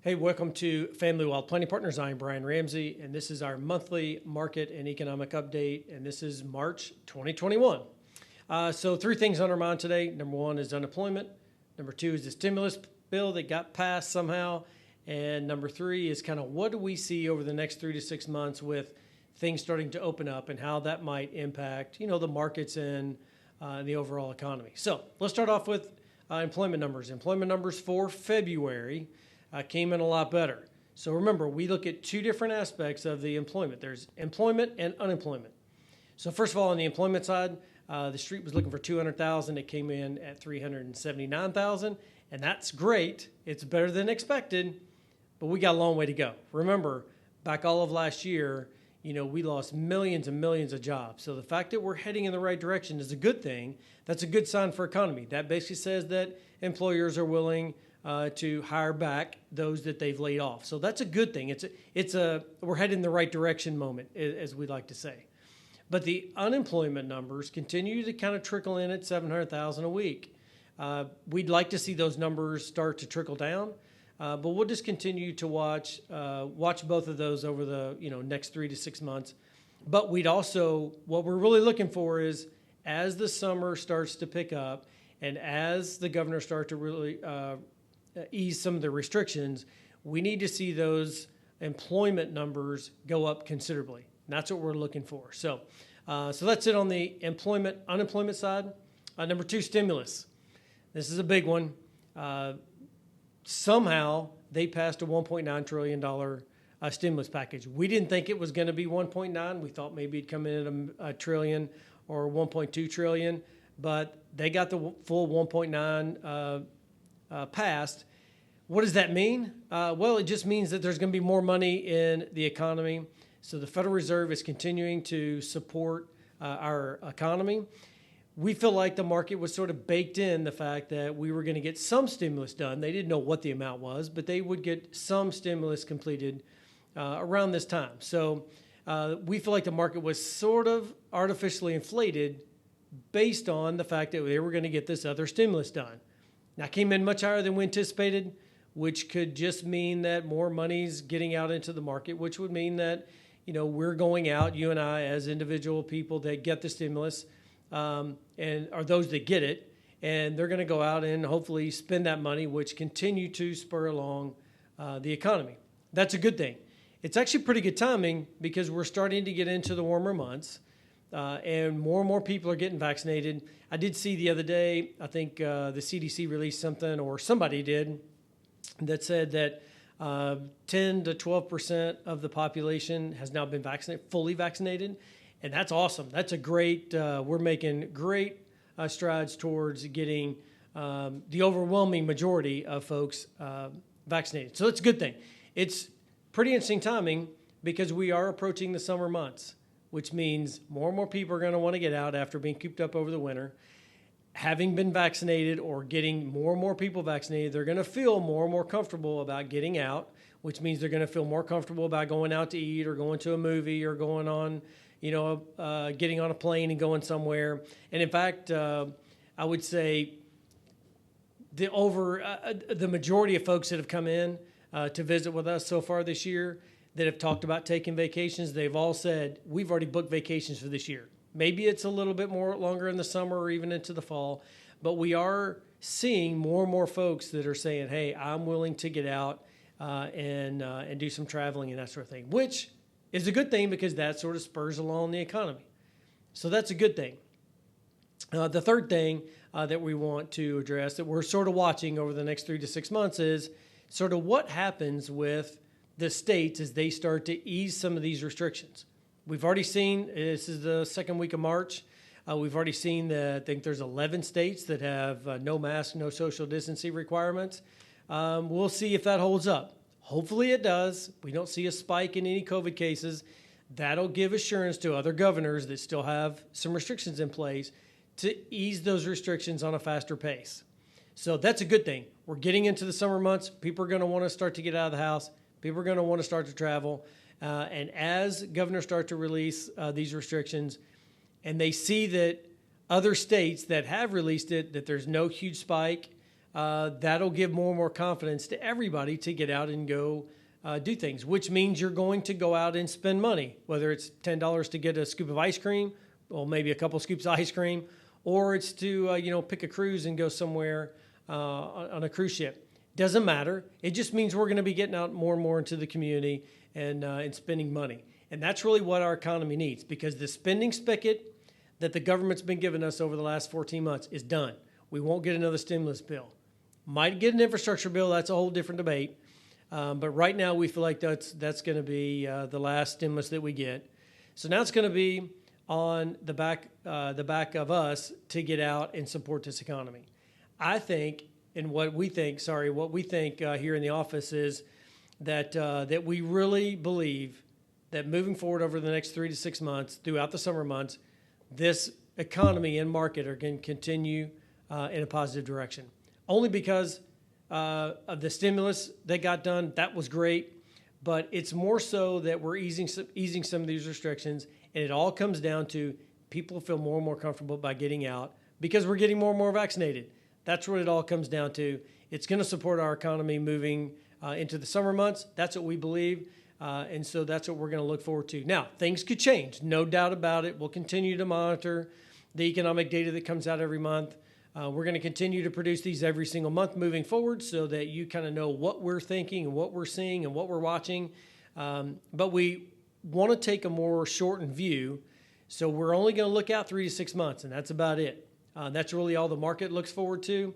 Hey, welcome to Family Wealth Planning Partners. I'm Brian Ramsey, and this is our monthly market and economic update, and this is March 2021. So three things on our mind today. Number one is unemployment. Number two is the stimulus bill that got passed somehow. And number three is kind of what do we see over the next 3 to 6 months with things starting to open up and how that might impact, the markets and the overall economy. So let's start off with employment numbers. Employment numbers for February came in a lot better. So remember, we look at two different aspects of the employment. There's employment and unemployment. So first of all, on the employment side, the street was looking for 200,000. It came in at 379,000, and that's great. It's better than expected, but we got a long way to go. Remember, back all of last year, we lost millions and millions of jobs. So the fact that we're heading in the right direction is a good thing. That's a good sign for economy. That basically says that employers are willing to hire back those that they've laid off. So that's a good thing. We're heading in the right direction moment, as we like to say. But the unemployment numbers continue to kind of trickle in at 700,000 a week. We'd like to see those numbers start to trickle down, but we'll just continue to watch both of those over the next 3 to 6 months. But what we're really looking for is as the summer starts to pick up and as the governor starts to really ease some of the restrictions, we need to see those employment numbers go up considerably. And that's what we're looking for. So that's it on the unemployment side. Number two, stimulus. This is a big one. Somehow they passed a $1.9 trillion stimulus package. We didn't think it was going to be 1.9. We thought maybe it'd come in at a trillion or 1.2 trillion, but they got the full 1.9 passed. What does that mean? Well, it just means that there's going to be more money in the economy. So the Federal Reserve is continuing to support our economy. We feel like the market was sort of baked in the fact that we were going to get some stimulus done. They didn't know what the amount was, but they would get some stimulus completed around this time. So we feel like the market was sort of artificially inflated based on the fact that they were going to get this other stimulus done. Now, it came in much higher than we anticipated, which could just mean that more money's getting out into the market, which would mean that, we're going out, you and I, as individual people that get the stimulus, and are those that get it, and they're going to go out and hopefully spend that money, which continue to spur along the economy. That's a good thing. It's actually pretty good timing because we're starting to get into the warmer months. And more people are getting vaccinated. I did see the other day, I think the CDC released something, or somebody did, that said that 10 to 12% of the population has now been fully vaccinated. And that's awesome. That's a great, we're making great strides towards getting the overwhelming majority of folks vaccinated. So that's a good thing. It's pretty interesting timing because we are approaching the summer months, which means more and more people are going to want to get out after being cooped up over the winter. Having been vaccinated or getting more and more people vaccinated, they're going to feel more and more comfortable about getting out, which means they're going to feel more comfortable about going out to eat or going to a movie or going on, getting on a plane and going somewhere. And in fact, I would say the majority of folks that have come in to visit with us so far this year that have talked about taking vacations, they've all said, we've already booked vacations for this year. Maybe it's a little bit more longer in the summer or even into the fall, but we are seeing more and more folks that are saying, hey, I'm willing to get out and do some traveling and that sort of thing, which is a good thing because that sort of spurs along the economy. So that's a good thing. The third thing that we want to address that we're sort of watching over the next 3 to 6 months is sort of what happens with the states as they start to ease some of these restrictions. We've already seen, this is the second week of March, we've already seen that I think there's 11 states that have no mask, no social distancing requirements. We'll see if that holds up. Hopefully it does. We don't see a spike in any COVID cases. That'll give assurance to other governors that still have some restrictions in place to ease those restrictions on a faster pace. So that's a good thing. We're getting into the summer months. People are going to want to start to get out of the house. People are going to want to start to travel. And as governors start to release these restrictions and they see that other states that have released it, that there's no huge spike, that'll give more and more confidence to everybody to get out and go do things, which means you're going to go out and spend money, whether it's $10 to get a scoop of ice cream, or maybe a couple scoops of ice cream, or it's to pick a cruise and go somewhere on a cruise ship. Doesn't matter. It just means we're going to be getting out more and more into the community and spending money. And that's really what our economy needs, because the spending spigot that the government's been giving us over the last 14 months is done. We won't get another stimulus bill. Might get an infrastructure bill. That's a whole different debate. But right now we feel like that's going to be the last stimulus that we get. So now it's going to be on the back of us to get out and support this economy. I think, and what we think here in the office is that we really believe that moving forward over the next 3 to 6 months, throughout the summer months, this economy and market are going to continue in a positive direction. Only because of the stimulus that got done, that was great, but it's more so that we're easing some of these restrictions, and it all comes down to people feel more and more comfortable by getting out because we're getting more and more vaccinated. That's what it all comes down to. It's going to support our economy moving into the summer months. That's what we believe, and so that's what we're going to look forward to. Now, things could change, no doubt about it. We'll continue to monitor the economic data that comes out every month. We're going to continue to produce these every single month moving forward so that you kind of know what we're thinking and what we're seeing and what we're watching. But we want to take a more shortened view. So we're only going to look out 3 to 6 months, and that's about it. That's really all the market looks forward to.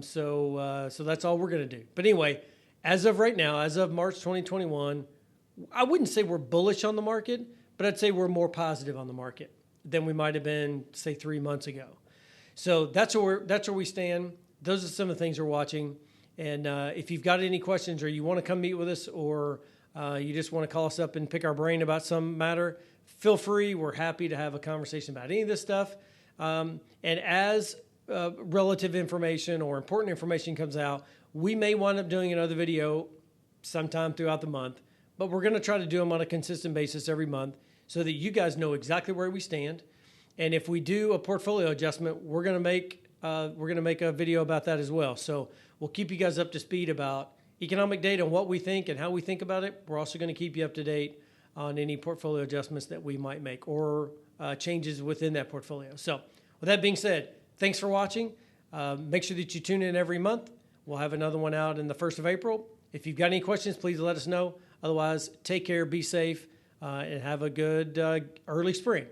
So that's all we're going to do. But anyway, as of right now, as of March 2021, I wouldn't say we're bullish on the market, but I'd say we're more positive on the market than we might have been, say, 3 months ago. So that's where we stand. Those are some of the things we're watching. And if you've got any questions or you want to come meet with us or you just want to call us up and pick our brain about some matter, feel free. We're happy to have a conversation about any of this stuff. And as relative information or important information comes out, we may wind up doing another video sometime throughout the month. But we're going to try to do them on a consistent basis every month so that you guys know exactly where we stand. And if we do a portfolio adjustment, we're going to make a video about that as well. So we'll keep you guys up to speed about economic data and what we think and how we think about it. We're also going to keep you up to date on any portfolio adjustments that we might make or changes within that portfolio. So with that being said, thanks for watching. Make sure that you tune in every month. We'll have another one out in the 1st of April. If you've got any questions, please let us know. Otherwise, take care, be safe, and have a good early spring.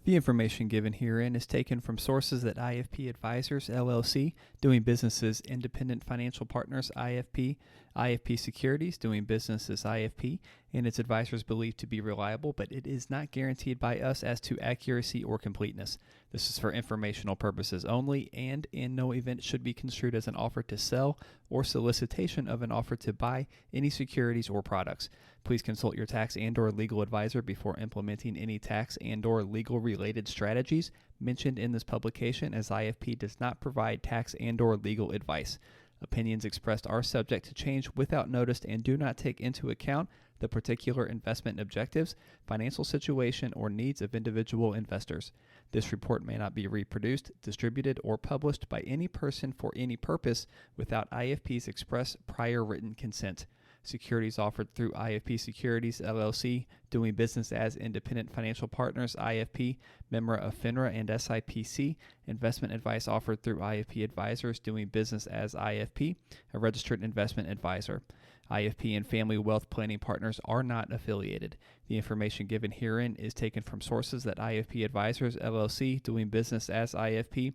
The information given herein is taken from sources at IFP Advisors, LLC, doing business as Independent Financial Partners, IFP, IFP Securities, doing business as IFP, and its advisors believed to be reliable, but it is not guaranteed by us as to accuracy or completeness. This is for informational purposes only, and in no event should be construed as an offer to sell or solicitation of an offer to buy any securities or products. Please consult your tax and/or legal advisor before implementing any tax and/or legal-related strategies mentioned in this publication, as IFP does not provide tax and/or legal advice. Opinions expressed are subject to change without notice and do not take into account the particular investment objectives, financial situation, or needs of individual investors. This report may not be reproduced, distributed, or published by any person for any purpose without IFP's express prior written consent. Securities offered through IFP Securities, LLC, doing business as Independent Financial Partners, IFP, member of FINRA and SIPC. Investment advice offered through IFP Advisors, doing business as IFP, a registered investment advisor. IFP and Family Wealth Planning Partners are not affiliated. The information given herein is taken from sources that IFP Advisors, LLC, doing business as IFP,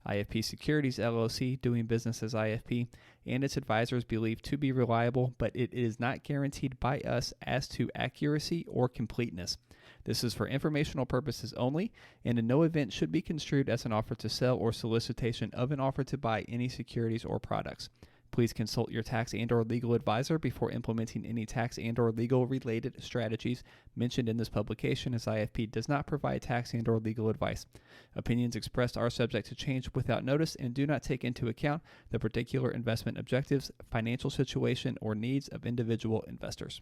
IFP Securities, LLC, doing business as IFP, and its advisors believed to be reliable, but it is not guaranteed by us as to accuracy or completeness. This is for informational purposes only, and in no event should be construed as an offer to sell or solicitation of an offer to buy any securities or products. Please consult your tax and/or legal advisor before implementing any tax and/or legal-related strategies mentioned in this publication, as IFP does not provide tax and/or legal advice. Opinions expressed are subject to change without notice and do not take into account the particular investment objectives, financial situation, or needs of individual investors.